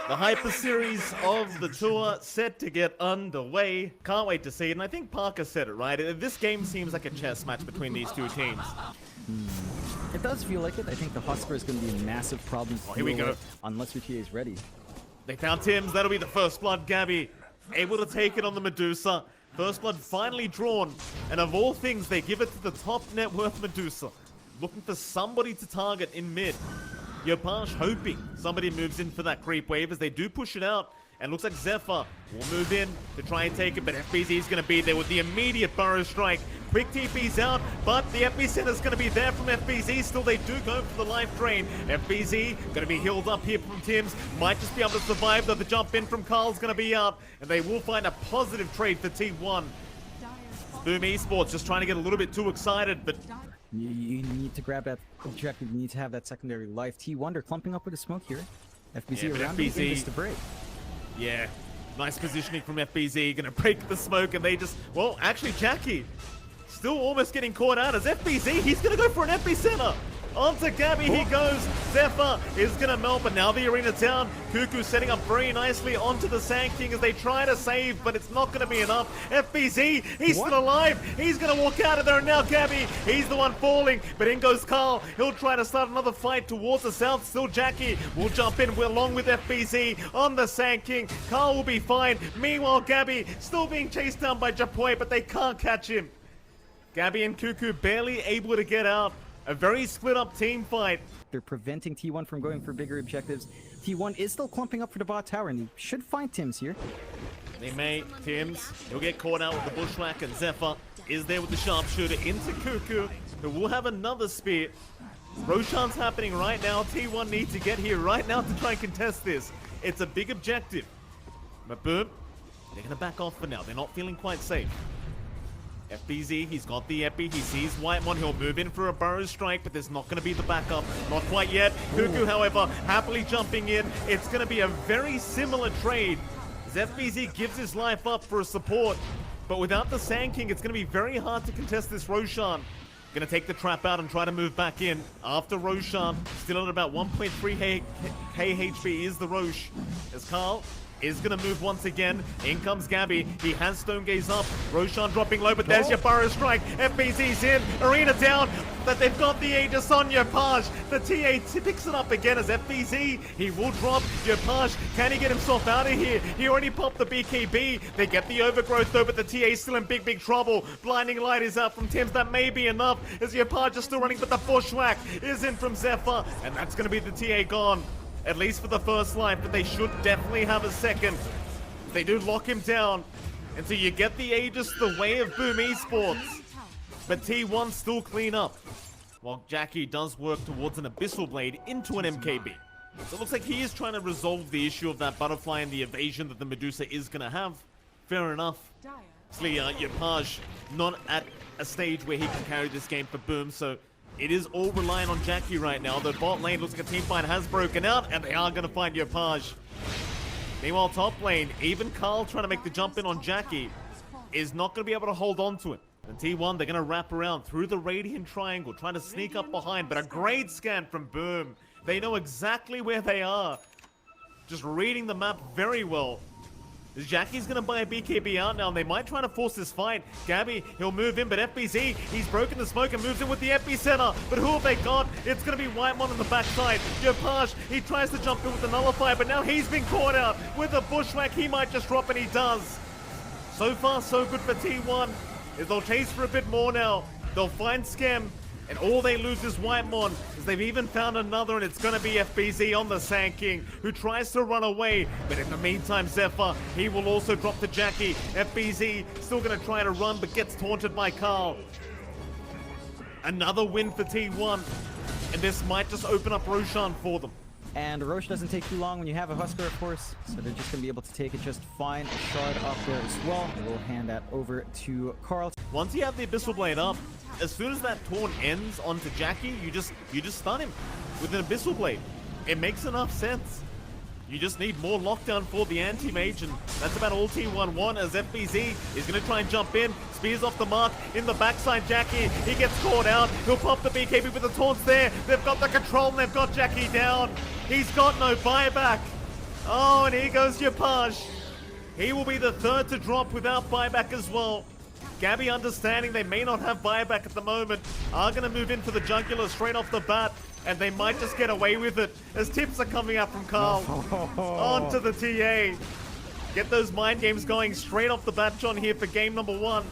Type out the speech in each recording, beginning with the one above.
The Hyper Series of the tour set to get underway. Can't wait to see it, and I think Parker said it, right? This game seems like a chess match between these two teams. It does feel like it. I think the Husker is going to be a massive problem to here we deal go. with unless your TA is ready. They found Tim's, that'll be the first blood. Gabby able to take it on the Medusa. First blood finally drawn, and of all things, they give it to the top net worth Medusa. Looking for somebody to target in mid. Yopash hoping somebody moves in for that creep wave as they do push it out. And looks like Zephyr will move in to try and take it, but FBZ is going to be there with the immediate burrow strike. Quick TP's out, but the epicenter is going to be there from FBZ. Still, they do go for the life drain. FBZ going to be healed up here from Tim's. Might just be able to survive, though the jump in from Carl's going to be out. And they will find a positive trade for T1. Boom Esports just trying to get a little bit too excited, but You need to grab that objective. You need to have that secondary life. T1, they're clumping up with the smoke here. FBZ but around FBZ just to break. yeah, nice positioning from FBZ. Gonna break the smoke, and they just, well, actually, Jackie still almost getting caught out as FBZ. He's gonna go for an epicenter. Onto Gabby he goes. Zephyr is gonna melt, but now the arena down. Cuckoo setting up very nicely onto the Sand King as they try to save, but it's not gonna be enough. FBZ, he's still alive. He's gonna walk out of there, and now Gabby, he's the one falling, but in goes Carl. He'll try to start another fight towards the south. Still Jackie will jump in along with FBZ on the Sand King. Carl will be fine. Meanwhile, Gabby still being chased down by Japoy, but they can't catch him. Gabby and Cuckoo barely able to get out. A very split up team fight. They're preventing T1 from going for bigger objectives. T1 is still clumping up for the bot tower, and he should find Tim's here. They may. Tim's, he'll get caught out with the bushwhack, and Zephyr is there with the sharpshooter into Cuckoo, who will have another spear. Roshan's happening right now. T1 needs to get here right now to try and contest this. It's a big objective. But boom, they're going to back off for now. They're not feeling quite safe. FBZ, he's got the epi, he sees Whitemon, he'll move in for a burrow strike, but there's not going to be the backup. Not quite yet. Cuckoo, however, happily jumping in. It's going to be a very similar trade as FBZ gives his life up for a support, but without the Sand King, it's going to be very hard to contest this Roshan. Going to take the trap out and try to move back in after Roshan. Still at about 1.3 KHP is the Rosh. As Carl is going to move once again. In comes Gabby. He has Stone Gaze up. Roshan dropping low, but there's your burrow strike. FBZ's in. Arena down. But they've got the Aegis on Yopaj. The TA picks it up again as FBZ. He will drop. Yopaj, can he get himself out of here? He already popped the BKB. They get the overgrowth though, but the TA still in big trouble. Blinding light is out from Tim's. That may be enough as Yopaj is still running, but the bushwhack is in from Zephyr. And that's going to be the TA gone. At least for the first life, but they should definitely have a second. They do lock him down. And so you get the Aegis the way of Boom Esports. But T1 still clean up. While Jackie does work towards an Abyssal Blade into an MKB. So it looks like he is trying to resolve the issue of that butterfly and the evasion that the Medusa is going to have. Fair enough. Obviously, Yopaj not at a stage where he can carry this game for Boom, so it is all relying on Jackie right now. The bot lane looks like a team fight has broken out, and they are going to find Yopaj. Meanwhile, top lane, even Carl trying to make the jump in on Jackie is not going to be able to hold on to it. And T1, they're going to wrap around through the Radiant Triangle, trying to sneak up behind, but a great scan from Boom. They know exactly where they are. Just reading the map very well. Jackie's going to buy a BKB out now, and they might try to force this fight. Gabby, he'll move in, but FBZ, he's broken the smoke and moves in with the epicenter. But who have they got? It's going to be Whitemon on the backside. Yopaj, he tries to jump in with the nullifier, but now he's been caught out with a bushwhack. He might just drop, and he does. So far, so good for T1. If they'll chase for a bit more now, they'll find Scam. And all they lose is Whitemon, as they've even found another, and it's going to be FBZ on the Sand King, who tries to run away. But in the meantime, Zephyr, he will also drop to Jackie. FBZ still going to try to run, but gets taunted by Carl. Another win for T1, and this might just open up Roshan for them. And Roche doesn't take too long when you have a Husker, of course, so they're just going to be able to take it just fine. A shard up there as well. We'll hand that over to Carl. Once you have the Abyssal Blade up, as soon as that taunt ends onto Jackie, you just stun him with an Abyssal Blade. It makes enough sense. You just need more lockdown for the anti-mage, and that's about all T1 want, as FBZ is going to try and jump in. Spears off the mark in the backside. Jackie, he gets caught out. He'll pop the BKB with the taunts there. They've got the control and they've got Jackie down. He's got no buyback. Oh, and here goes Yopaj. He will be the third to drop without buyback as well. Gabby, understanding they may not have buyback at the moment, are going to move in for the jugular straight off the bat, and they might just get away with it as tips are coming out from Carl. Onto the TA. Get those mind games going straight off the bat, John, here for game number 1.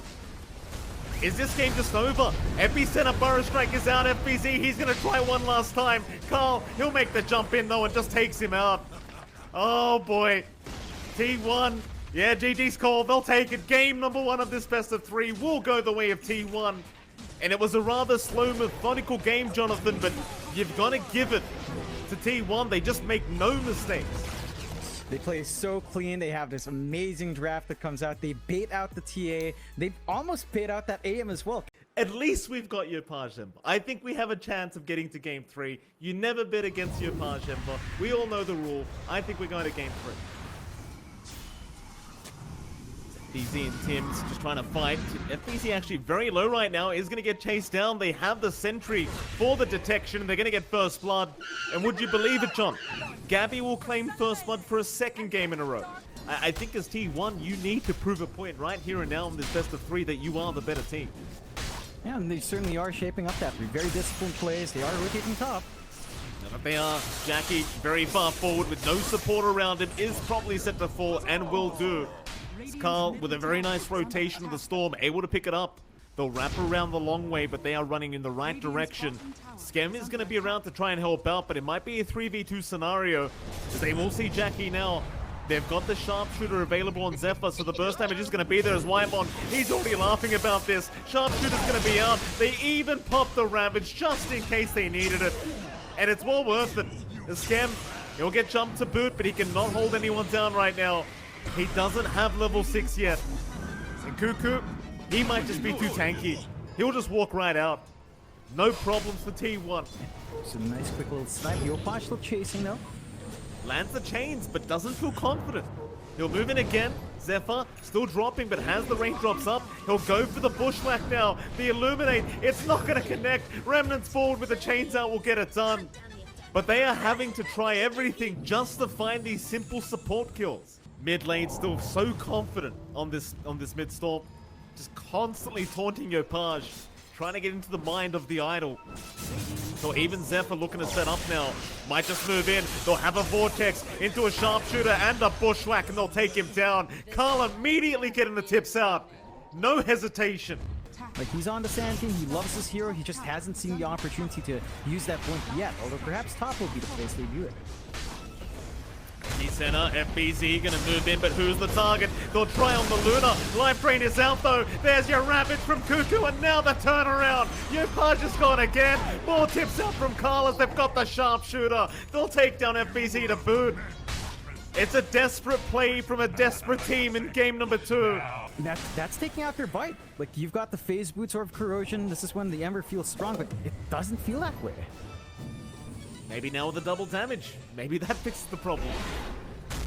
Is this game just over? Epicenter Burrow Strike is out. FBZ, he's going to try one last time. Carl, he'll make the jump in though and just takes him out. Oh boy. T1. Yeah, GG's call. They'll take it. Game number 1 of this best of 3 will go the way of T1. And it was a rather slow, methodical game, Jonathan, but you've got to give it to T1. They just make no mistakes. They play so clean. They have this amazing draft that comes out. They bait out the TA. They almost bait out that AM as well. At least we've got Yopaj Ember. I think we have a chance of getting to game 3. You never bet against Yopaj Ember. We all know the rule. I think we're going to game 3. FBZ and Tim's just trying to fight. FBZ actually very low right now, is going to get chased down. They have the sentry for the detection. They're going to get first blood. And would you believe it, John? Gabby will claim first blood for a second game in a row. I think as T1, you need to prove a point right here and now in this best of 3 that you are the better team. Yeah, and they certainly are shaping up that. Very disciplined plays. They are rotating top. But they are. Jackie very far forward with no support around him, is probably set to fall and will do. It's Carl with a very nice rotation of the Storm, able to pick it up. They'll wrap around the long way, but they are running in the right direction. Skem is going to be around to try and help out, but it might be a 3v2 scenario. They will see Jackie now. They've got the sharpshooter available on Zephyr, so the burst damage is going to be there as Whitemon. He's already laughing about this. Sharpshooter's going to be out. They even popped the Ravage just in case they needed it. And it's well worth it. The Skem, he'll get jumped to boot, but he cannot hold anyone down right now. He doesn't have level 6 yet. And Cuckoo, he might just be too tanky. He'll just walk right out. No problems for T1. Some nice quick little snipe. Yopaj still chasing though. Lands the chains, but doesn't feel confident. He'll move in again. Zephyr still dropping, but has the raindrops up. He'll go for the bushwhack now. The Illuminate, it's not going to connect. Remnants forward with the chains out will get it done. But they are having to try everything just to find these simple support kills. Mid lane still so confident on this mid storm. Just constantly taunting Yopaj. Trying to get into the mind of the idol. So even Zephyr looking to set up now. Might just move in. They'll have a vortex into a sharpshooter and a bushwhack and they'll take him down. Carl immediately getting the tips out. No hesitation. Like, he's on the sand team. He loves this hero. He just hasn't seen the opportunity to use that point yet. Although perhaps top will be the place they do it. Center, FBZ gonna move in, but who's the target? They'll try on the Luna. Life Drain is out though. There's your Ravage from Cuckoo, and now the turnaround. Yopaj is gone again. More tips out from Carlos. They've got the sharpshooter. They'll take down FBZ to boot. It's a desperate play from a desperate team in game number 2. That's taking out their bite. Like, you've got the phase boots or corrosion. This is when the Ember feels strong, but it doesn't feel that way. Maybe now with the double damage. Maybe that fixes the problem.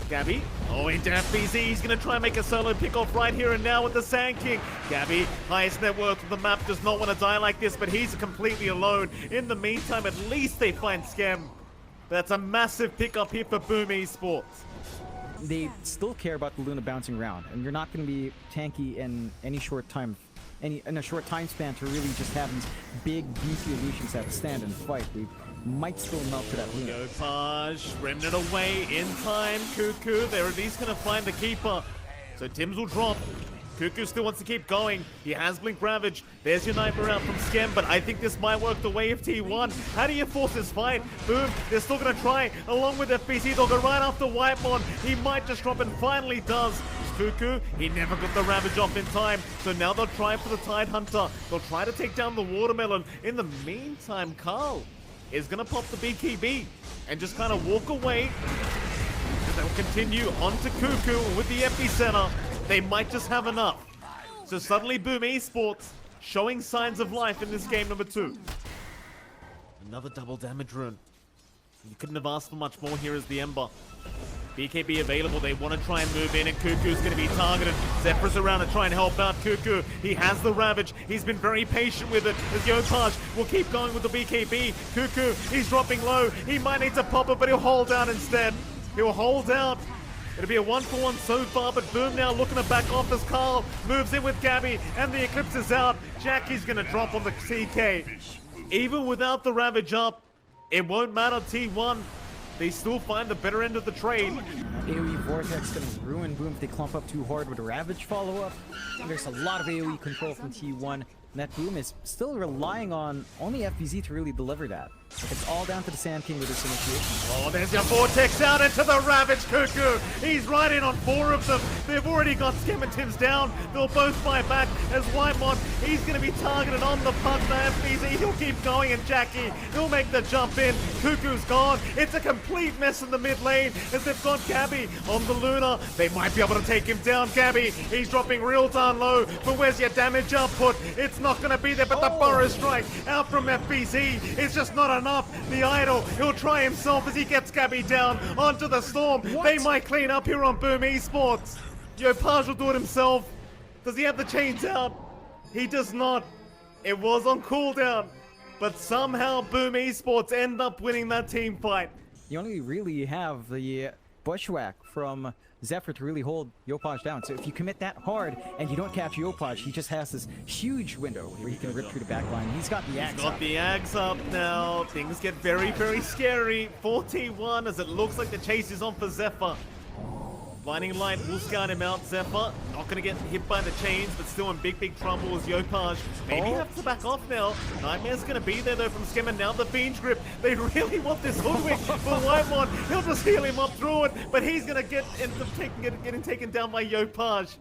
Gabby, into FBZ. He's going to try and make a solo pick-off right here and now with the Sand King. Gabby, highest net worth of the map, does not want to die like this, but he's completely alone. In the meantime, at least they find Skem. That's a massive pick-up here for Boom Esports. They still care about the Luna bouncing around, and you're not going to be tanky in any short time. In a short time span to really just have these big, beefy illusions that stand and fight. They might still melt to that Luna. Yopaj, Remnant away in time. Cuckoo, they're at least going to find the keeper. So Tims will drop. Cuckoo still wants to keep going. He has Blink Ravage. There's your Nightmare out from Skem, but I think this might work the way of T1. How do you force this fight? Boom, they're still going to try. Along with FBC, they'll go right after Whitemon. He might just drop and finally does. Cuckoo, he never got the Ravage off in time. So now they'll try for the Tide Hunter. They'll try to take down the Watermelon. In the meantime, Carl is going to pop the BKB and just kind of walk away. And they'll continue on to Cuckoo with the Epicenter. They might just have enough. So suddenly Boom Esports showing signs of life in this game number 2. Another double damage rune. You couldn't have asked for much more here as the Ember. BKB available, they want to try and move in, and Cuckoo's going to be targeted. Zephyr's around to try and help out Cuckoo. He has the Ravage. He's been very patient with it as Yopaj will keep going with the BKB. Cuckoo, he's dropping low. He might need to pop it, but he'll hold down instead. He'll hold out. It'll be a 1-for-1 so far, but Boom now looking to back off as Carl moves in with Gabby, and the Eclipse is out. Jackie's gonna drop on the CK. Even without the Ravage up, it won't matter. T1, they still find the better end of the trade. AoE Vortex gonna ruin Boom if they clump up too hard with a Ravage follow-up. There's a lot of AoE control from T1. And that Boom is still relying on only FBZ to really deliver that. It's all down to the Sand King with this initiation. Oh, there's your Vortex out into the Ravage Cuckoo. He's right in on 4 of them. They've already got Skim and Tim's down. They'll both fight back as Whitemon, he's going to be targeted on the puck. The FBZ, he'll keep going, and Jackie, he'll make the jump in. Cuckoo's gone. It's a complete mess in the mid lane as they've got Gabby on the Luna. They might be able to take him down. Gabby, he's dropping real down low, but where's your damage output? It's not going to be there, but the Burrow Strike out from FBZ is just not enough. The Idol, he'll try himself as he gets Gabby down onto the Storm. What? They might clean up here on Boom Esports. Paj will do it himself. Does he have the chains out? He does not. It was on cooldown, but somehow Boom Esports end up winning that team fight. You only really have the Bushwhack from Zephyr to really hold Yopaj down. So if you commit that hard and you don't catch Yopaj, he just has this huge window where he can rip through the back line. He's got the Axe up. The Axe up now. Things get very, very scary. 41 as it looks like the chase is on for Zephyr. Blinding Light will scout him out. Zephyr not going to get hit by the chains, but still in big, big trouble as Yopaj maybe have to back off now. Nightmare's going to be there though from Skim, and now the Fiend's Grip. They really want this hoodwink for Whitemon. He'll just heal him up through it, but he's going to get end up getting taken down by Yopaj.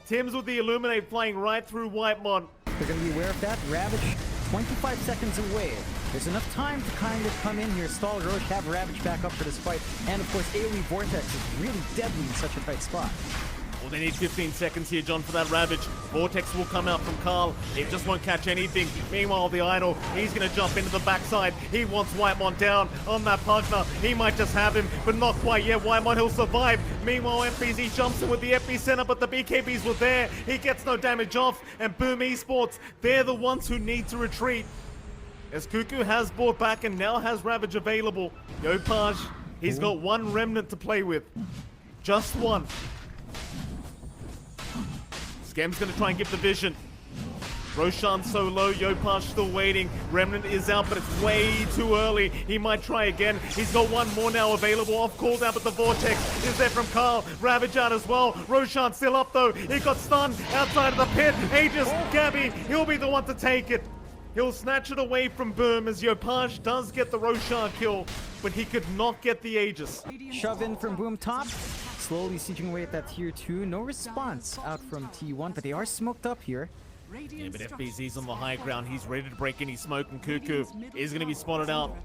Tim's with the Illuminate flying right through Whitemon. They're going to be aware of that. Ravage 25 seconds away. There's enough time to kind of come in here, stall Roche, have Ravage back up for this fight, and of course AoE Vortex is really deadly in such a tight spot. Well, they need 15 seconds here, John, for that Ravage. Vortex will come out from Carl. It just won't catch anything. Meanwhile, the Idol, he's going to jump into the backside. He wants Whitemon down on that Pugner. He might just have him, but not quite yet. Whitemon, he'll survive. Meanwhile, FBZ jumps in with the epicenter, but the BKBs were there. He gets no damage off, and Boom Esports, they're the ones who need to retreat. As Cuckoo has brought back and now has Ravage available. Yopaj, he's got one remnant to play with. Just one. Skem's gonna try and give the vision. Roshan so low, Yopaj still waiting. Remnant is out, but it's way too early. He might try again. He's got one more now available off cooldown, but the Vortex is there from Carl. Ravage out as well. Roshan still up though. He got stunned outside of the pit. Aegis, Gabby, he'll be the one to take it. He'll snatch it away from Boom as Yopaj does get the Roshan kill, but he could not get the Aegis. Shove in from Boom top. Slowly sieging away at that tier 2. No response out from T1, but they are smoked up here. Yeah, but FBZ's on the high ground. He's ready to break any smoke, and Cuckoo is going to be spotted out.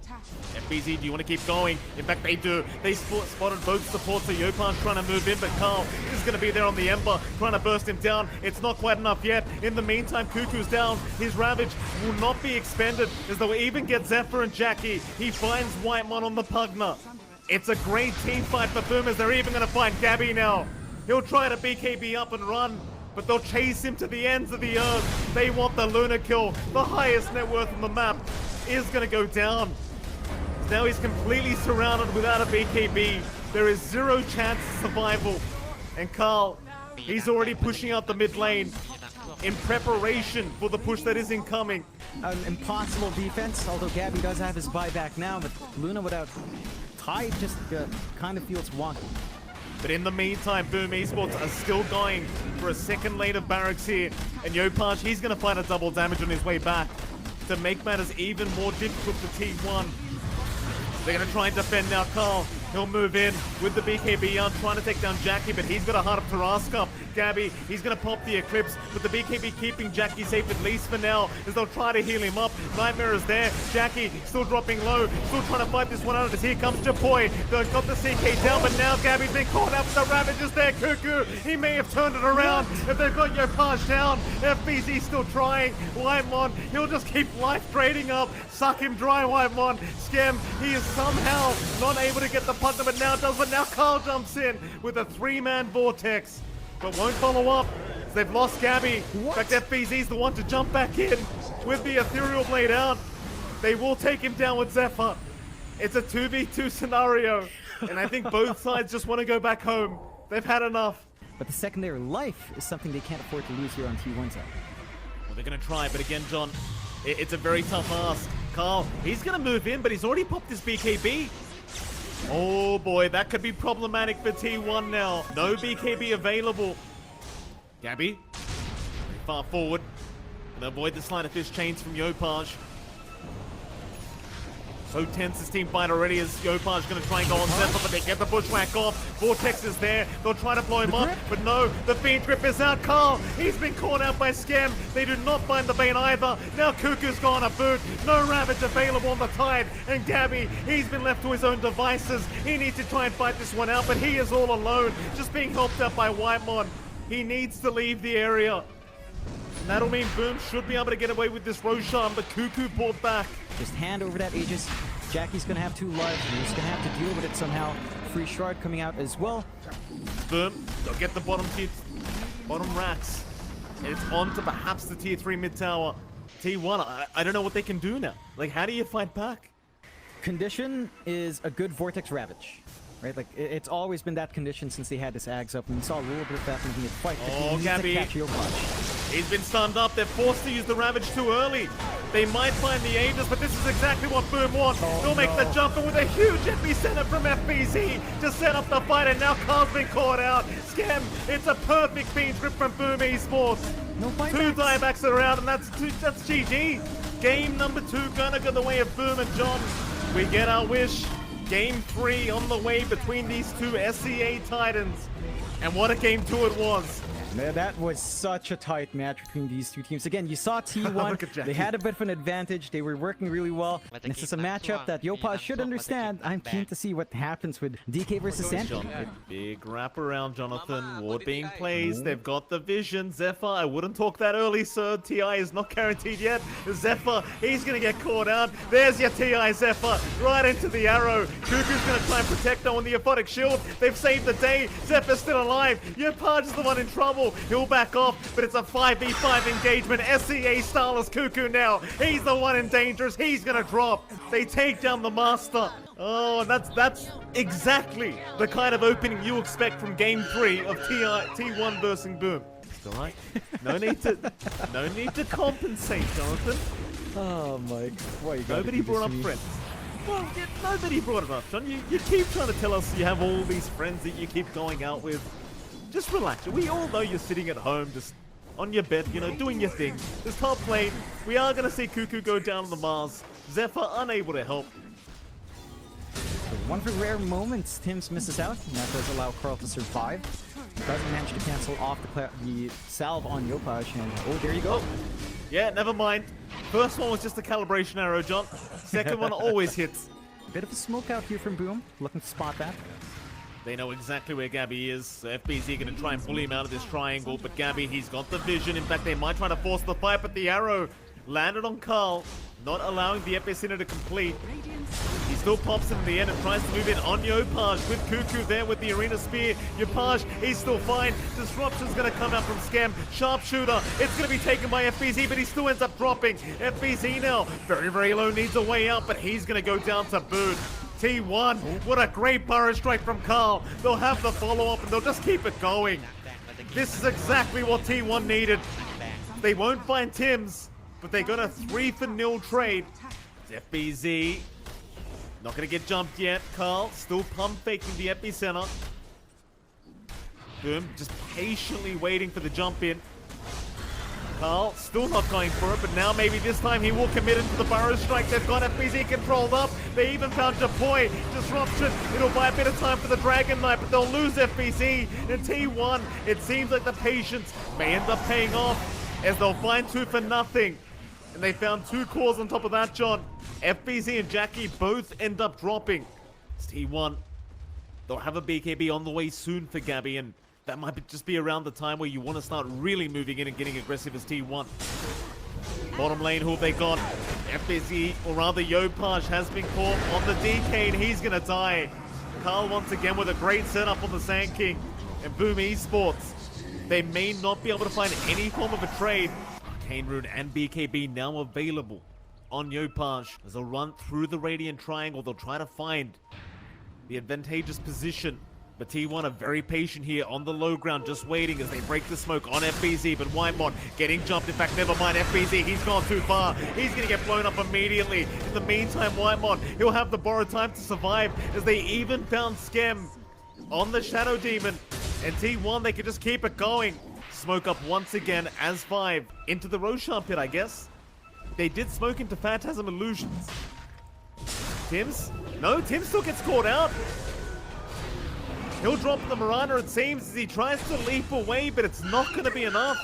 FBZ, do you want to keep going? In fact, they do. They spotted both supports, so Yopaj trying to move in, but Carl is going to be there on the Ember, trying to burst him down. It's not quite enough yet. In the meantime, Cuckoo's down. His Ravage will not be expended, as they'll even get Zephyr and Jackie. He finds Whitemon on the Pugner. It's a great team fight for Boom, as they're even going to find Gabby now. He'll try to BKB up and run, but they'll chase him to the ends of the earth. They want the Luna kill. The highest net worth on the map is going to go down. Now he's completely surrounded without a BKB. There is zero chance of survival. And Carl, he's already pushing out the mid lane in preparation for the push that is incoming. An impossible defense, although Gabby does have his buyback now, but Luna without Tide just kind of feels wonky. But in the meantime, Boom Esports are still going for a second lane of barracks here. And Yopaj, he's going to find a double damage on his way back to make matters even more difficult for T1. They're going to try and defend now. Carl, he'll move in with the BKB on, trying to take down Jackie, but he's got a Heart of Tarrasque. Gabby, he's going to pop the Eclipse, but the BKB keeping Jackie safe at least for now, as they'll try to heal him up. Nightmare is there. Jackie still dropping low, still trying to fight this one out, as here comes Japoy. They've got the CK down, but now Gabby's been caught up. The Ravage is there. Cuckoo, he may have turned it around if they've got Yopaj down. FBZ still trying. Whitemon, he'll just keep life trading up. Suck him dry, Whitemon. Skem, he is somehow not able to get the punt, but now does. But now Carl jumps in with a 3-man Vortex, but won't follow up. They've lost Gabby. In fact, FBZ's the one to jump back in with the Ethereal Blade out. They will take him down with Zephyr. It's a 2v2 scenario. And I think both sides just want to go back home. They've had enough. But the secondary life is something they can't afford to lose here on T1's side. Well, they're going to try, but again, John, it's a very tough ask. Carl, he's going to move in, but he's already popped his BKB. Oh boy, that could be problematic for T1 now. No BKB available. Gabby, very far forward. Gonna avoid the sleight of fist chains from Yopaj. So tense this team fight already as Yopaj gonna try and go on Zephyr, but they get the bushwhack off. Vortex is there. They'll try to blow him up, but no, the Fiend Grip is out. Carl, he's been caught out by Scam. They do not find the Bane either. Now Cuckoo's gone a boot. No Ravage available on the Tide. And Gabby, he's been left to his own devices. He needs to try and fight this one out, but he is all alone, just being helped out by Whitemon. He needs to leave the area. And that'll mean Boom should be able to get away with this Roshan, but Cuckoo brought back. Just hand over that Aegis. Jackie's gonna have 2 lives, and he's gonna have to deal with it somehow. Free Shard coming out as well. Boom, they'll get the bottom racks. And it's on to perhaps the tier 3 mid tower. T1, I don't know what they can do now. Like, how do you fight back? Condition is a good Vortex Ravage. Right, like it's always been that condition since they had this Ags up, and we saw a little bit of that when he had fight. Oh, Gabby. He's been stunned up. They're forced to use the Ravage too early. They might find the Aegis, but this is exactly what Boom wants. They'll make the jump, and with a huge epicenter from FBZ to set up the fight, and now Carl's been caught out. Scam, it's a perfect Fiend Grip from Boom Esports. No fight 2 diebacks around, and that's GG. Game number 2 gonna go the way of Boom and John. We get our wish. Game 3 on the way between these 2 SCA Titans. And what a game 2 it was. Man, that was such a tight match between these 2 teams. Again, you saw T1, they had a bit of an advantage, they were working really well. And this is a matchup that Yopaj should understand. I'm keen to see what happens with DK versus Santi. Big wraparound, Jonathan. Ward being placed, they've got the vision. Zephyr, I wouldn't talk that early, sir. TI is not guaranteed yet. Zephyr, he's gonna get caught out. There's your TI Zephyr, right into the arrow. Cuckoo's gonna try and protect her on the Aphotic Shield. They've saved the day. Zephyr's still alive. Yopaj is the one in trouble. He'll back off, but it's a 5v5 engagement. SCA Starless Cuckoo now. He's the one in danger. He's gonna drop. They take down the Master. Oh, that's exactly the kind of opening you expect from Game 3 of T1 versus Boom. It's all right. No need to compensate, Jonathan. Oh my! Nobody brought up friends. Well, nobody brought it up, John. You keep trying to tell us you have all these friends that you keep going out with. Just relax. We all know you're sitting at home, just on your bed, you know, doing your thing. This top lane, we are going to see Cuckoo go down on the Mars. Zephyr unable to help. One for rare moments, Tims misses out, and that does allow Carl to survive. Doesn't manage to cancel off the salve on Yopaj, and oh, there you go. Yeah, never mind. First one was just a calibration arrow, John. Second one always hits. Bit of a smoke out here from Boom, looking to spot that. They know exactly where Gabby is. So FBZ going to try and bully him out of this triangle, but Gabby, he's got the vision. In fact, they might try to force the fight, but the arrow landed on Carl, not allowing the epicenter to complete. He still pops in the end and tries to move in on Yopaj with Cuckoo there with the Arena Spear. Yopaj, he's still fine. Disruption's going to come out from Scam. Sharpshooter, it's going to be taken by FBZ, but he still ends up dropping. FBZ now, very, very low, needs a way out, but he's going to go down to boot. T1, what a great burrow strike from Carl. They'll have the follow-up and they'll just keep it going. This is exactly what T1 needed. They won't find Tims, but they got a 3-for-0 trade. FBZ, not gonna get jumped yet. Carl still pump faking the epicenter. Boom, just patiently waiting for the jump in. Carl still not going for it, but now maybe this time he will commit into the burrow strike. They've got FBZ controlled up. They even found Japoy. Disruption. It'll buy a bit of time for the Dragon Knight, but they'll lose FBZ. And T1, it seems like the patience may end up paying off as they'll find 2 for nothing. And they found 2 cores on top of that, John. FBZ and Jackie both end up dropping. It's T1. They'll have a BKB on the way soon for Gabby, and that might just be around the time where you want to start really moving in and getting aggressive as T1. Bottom lane, who have they got? FBZ, or rather Yopaj, has been caught on the DK, and he's going to die. Carl once again with a great setup on the Sand King. And Boom Esports, they may not be able to find any form of a trade. Arcane Rune and BKB now available on Yopaj. As they'll run through the Radiant Triangle, they'll try to find the advantageous position. But T1 are very patient here on the low ground, just waiting as they break the smoke on FBZ. But Whitemon getting jumped. In fact, never mind FBZ. He's gone too far. He's going to get blown up immediately. In the meantime, Whitemon, he'll have the borrowed time to survive as they even found Skem on the Shadow Demon. And T1, they can just keep it going. Smoke up once again as 5 into the Roshan pit, I guess. They did smoke into Phantasm Illusions. Tims? No, Tims still gets caught out. He'll drop the Marana, it seems, as he tries to leap away, but it's not going to be enough.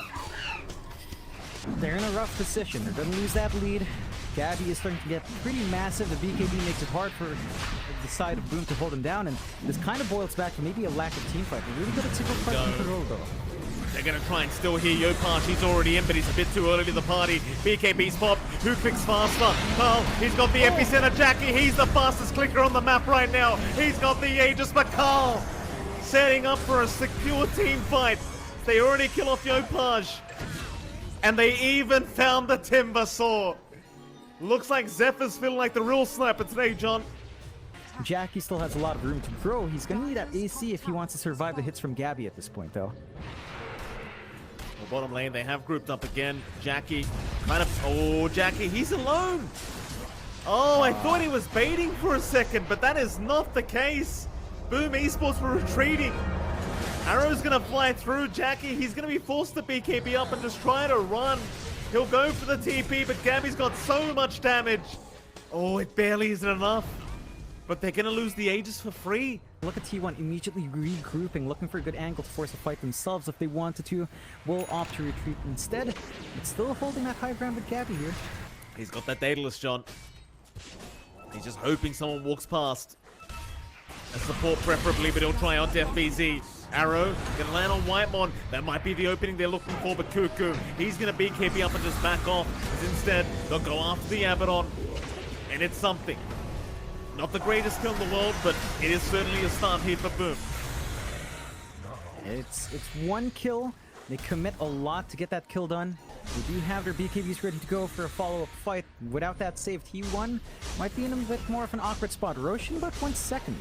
They're in a rough position. They're going to lose that lead. Gabby is starting to get pretty massive. The BKB makes it hard for the side of Boom to hold him down, and this kind of boils back to maybe a lack of team fight. They're really good at single fight control, though. They're going to try and still hear Yopaj. He's already in, but he's a bit too early to the party. BKB's popped. Who clicks faster? Carl, he's got the epicenter. Jackie, he's the fastest clicker on the map right now. He's got the Aegis, but Carl setting up for a secure team fight. They already kill off Yopaj. And they even found the Timber Saw. Looks like Zephyr's feeling like the real sniper today, John. Jackie still has a lot of room to grow. He's going to need that AC if he wants to survive the hits from Gabby at this point, though. Well, bottom lane, they have grouped up again. Jackie kind of... Oh, Jackie, he's alone. Oh, I thought he was baiting for a second, but that is not the case. Boom Esports were retreating. Arrow's going to fly through. Jackie, he's going to be forced to BKB up and just try to run. He'll go for the TP, but Gabby's got so much damage. Oh, it barely isn't enough. But they're going to lose the Aegis for free. Look at T1 immediately regrouping, looking for a good angle to force a fight themselves if they wanted to. Will opt to retreat instead. It's still holding that high ground with Gabby here. He's got that Daedalus, John. He's just hoping someone walks past. A support preferably, but he'll try on FBZ. Arrow can land on Whitemon. That might be the opening they're looking for, but Cuckoo, he's going to BKB up and just back off. Instead, they'll go after the Abaddon. And it's something. Not the greatest kill in the world, but it is certainly a start here for Boom. It's one kill. They commit a lot to get that kill done. They do have their BKBs ready to go for a follow-up fight. Without that save, T1 might be in a bit more of an awkward spot. Roshan about 1 second.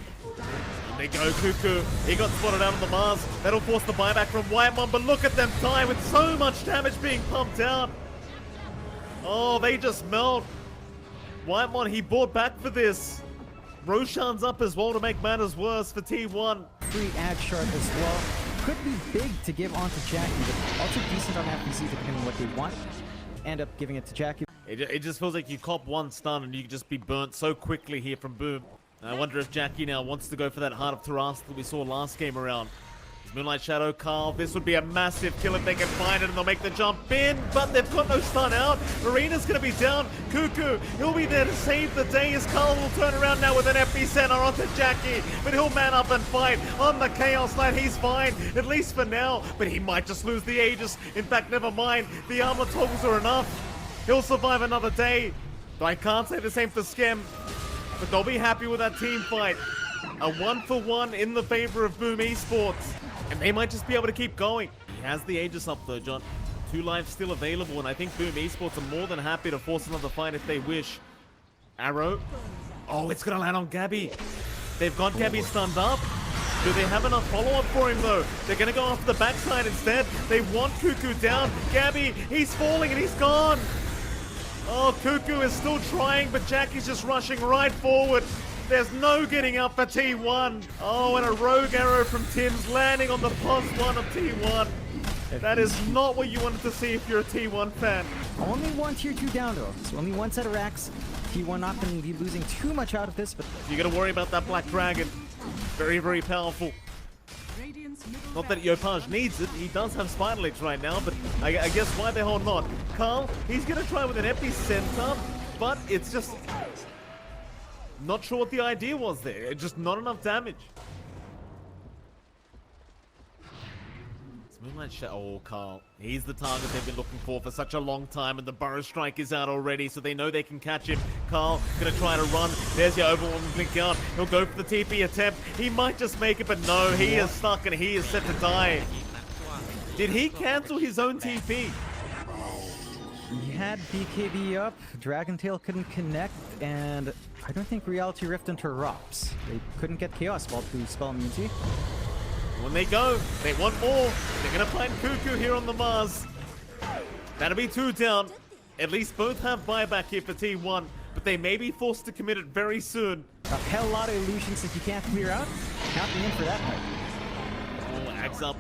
And they go Cuckoo. He got spotted out on the Mars. That'll force the buyback from Whitemon, but look at them die with so much damage being pumped out. Oh, they just melt. Whitemon, he bought back for this. Roshan's up as well to make matters worse for T1. Free ad shard as well. Could be big to give onto Jackie, but also decent on FBC depending on what they want. End up giving it to Jackie. It just feels like you cop one stun and you can just be burnt so quickly here from Boom. And I wonder if Jackie now wants to go for that Heart of Taras that we saw last game around. Moonlight Shadow, Carl, this would be a massive kill if they can find it and they'll make the jump in, but they've got no stun out. Marina's going to be down. Cuckoo, he'll be there to save the day as Carl will turn around now with an FB center onto Jackie, but he'll man up and fight on the Chaos Knight. He's fine, at least for now, but he might just lose the Aegis. In fact, never mind, the armor toggles are enough. He'll survive another day, but I can't say the same for Skem, but they'll be happy with that team fight. A 1-for-1 in the favor of Boom Esports. And they might just be able to keep going. He has the Aegis up though, John. 2 lives still available, and I think Boom Esports are more than happy to force another fight if they wish. Arrow. Oh, it's gonna land on Gabby. They've got Gabby stunned up. Do they have enough follow-up for him though? They're gonna go after the backside instead. They want Cuckoo down. Gabby, he's falling and he's gone. Oh, Cuckoo is still trying, but Jackie's just rushing right forward. There's no getting up for T1. Oh, and a rogue arrow from Tim's landing on the +1 of T1. That is not what you wanted to see if you're a T1 fan. Only one tier 2 down though, so only one set of racks. T1 not going to be losing too much out of this, but you got to worry about that Black Dragon. Very, very powerful. Not that Yopaj needs it, he does have Spider Legs right now, but I guess why the hell not? Carl, he's going to try with an epicenter, but it's just... not sure what the idea was there. It's just not enough damage. It's Moonlight Shadow. Oh, Carl. He's the target they've been looking for such a long time, and the Burrow Strike is out already, so they know they can catch him. Carl gonna try to run. There's your overwhelming blink out. He'll go for the TP attempt. He might just make it, but no, he is stuck and he is set to die. Did he cancel his own TP? He had BKB up, Dragon Tail couldn't connect, and I don't think Reality Rift interrupts. They couldn't get Chaos Ball to spell immunity. When they go, they want more. They're gonna find Cuckoo here on the Mars. That'll be 2 down. At least both have buyback here for T1, but they may be forced to commit it very soon. A hell lot of illusions that you can't clear out. Tapping in for that fight. Oh, Axe up.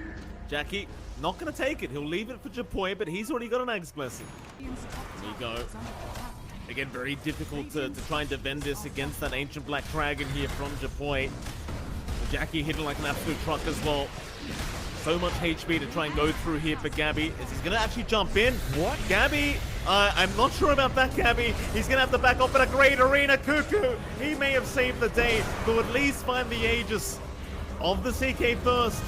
Jackie, not gonna take it. He'll leave it for Japoy, but he's already got an Axe Blessing. There you go. Again, very difficult to try and defend this against that Ancient Black Dragon here from Japoy. Jackie hitting like an absolute truck as well. So much HP to try and go through here for Gabby. Is he gonna actually jump in? What? Gabby, I'm not sure about that, Gabby. He's gonna have to back up in a great arena. Cuckoo, he may have saved the day, to at least find the Aegis of the CK first.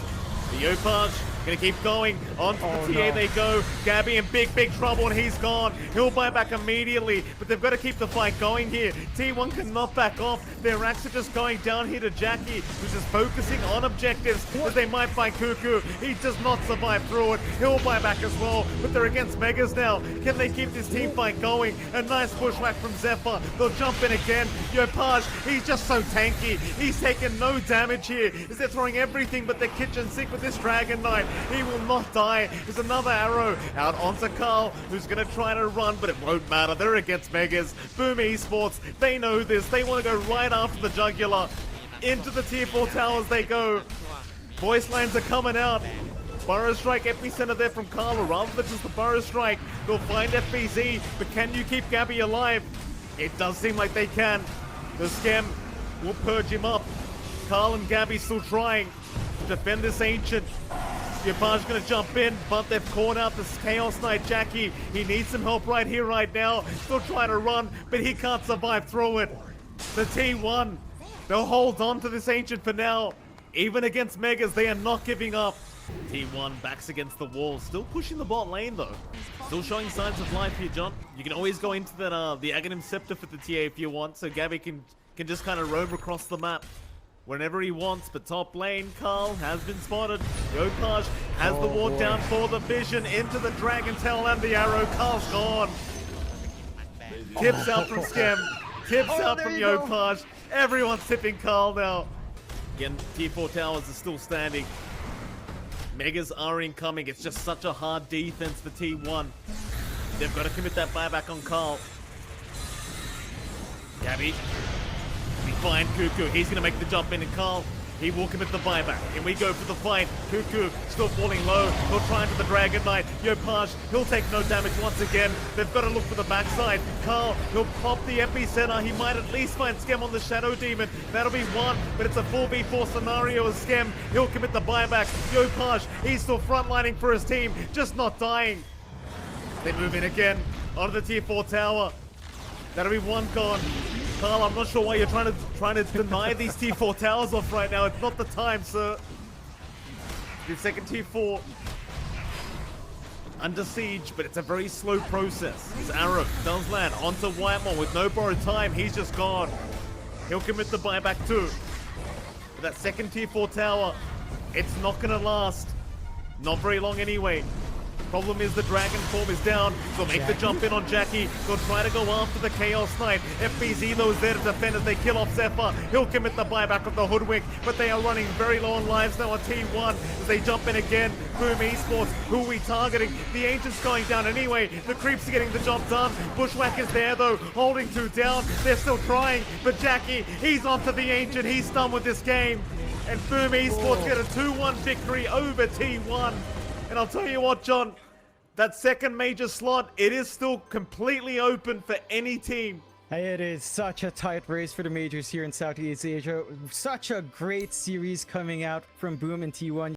The Yopaj gonna keep going. Onto the TA they go. Gabby in big trouble, and he's gone. He'll buy back immediately, but they've got to keep the fight going here. T1 cannot back off. Their racks are just going down here to Jackie, who's just focusing on objectives as they might find Cuckoo. He does not survive through it. He'll buy back as well, but they're against Megas now. Can they keep this team fight going? A nice bushwhack from Zephyr. They'll jump in again. Yopaj, he's just so tanky. He's taken no damage here as they're throwing everything but the kitchen sink with this Dragon Knight. He will not die. There's another arrow out onto Carl, who's going to try to run, but it won't matter. They're against Megas. Boom Esports, they know this. They want to go right after the jugular. Into the tier 4 towers they go. Voice lines are coming out. Burrow Strike epicenter there from Carl, rather than just the Burrow Strike. They'll find FBZ, but can you keep Gabby alive? It does seem like they can. The Schem will purge him up. Carl and Gabby still trying to defend this Ancient. Yopaj's gonna jump in, but they've caught out this Chaos Knight Jackie. He needs some help right here, right now. Still trying to run, but he can't survive through it. The T1, they'll hold on to this Ancient for now. Even against Megas, they are not giving up. T1 backs against the wall, still pushing the bot lane though. Still showing signs of life here, John. You can always go into that the Aghanim Scepter for the TA if you want, so Gabby can just kind of roam across the map whenever he wants. But top lane, Carl has been spotted. Yopaj has the ward down for the vision into the Dragon Tail and the arrow. Carl's gone. Tips out from Schem. Tips out from Yopaj. Everyone's tipping Carl now. Again, tier 4 towers are still standing. Megas are incoming. It's just such a hard defense for T1. They've got to commit that buyback on Carl. Gabby. We find Cuckoo. He's going to make the jump in, and Carl, he will commit the buyback. And we go for the fight. Cuckoo still falling low. He'll try into the Dragon Knight. Yopaj, he'll take no damage once again. They've got to look for the backside. Carl, he'll pop the epicenter. He might at least find Schem on the Shadow Demon. That'll be one, but it's a 4v4 scenario as Schem. He'll commit the buyback. Yopaj, he's still frontlining for his team, just not dying. They move in again onto the tier 4 tower. That'll be one gone. Carl, I'm not sure why you're trying to deny these tier 4 towers off right now. It's not the time, sir. Your second tier 4 under siege, but it's a very slow process. His arrow does land onto Whitemore with no borrowed time. He's just gone. He'll commit the buyback too. But that second tier 4 tower, it's not gonna last. Not very long anyway. Problem is the Dragon form is down. They'll make the jump in on Jackie. They'll try to go after the Chaos Knight. FBZ though is there to defend as they kill off Zephyr. He'll commit the buyback of the Hoodwink, but they are running very low on lives now on T1 as they jump in again. Boom Esports, who are we targeting? The Ancient's going down anyway. The Creeps are getting the job done. Bushwhack is there though, holding 2 down. They're still trying, but Jackie, he's onto the Ancient. He's done with this game. And Boom Esports get a 2-1 victory over T1. And I'll tell you what, John, that second major slot, it is still completely open for any team. Hey, it is such a tight race for the majors here in Southeast Asia. Such a great series coming out from Boom and T1.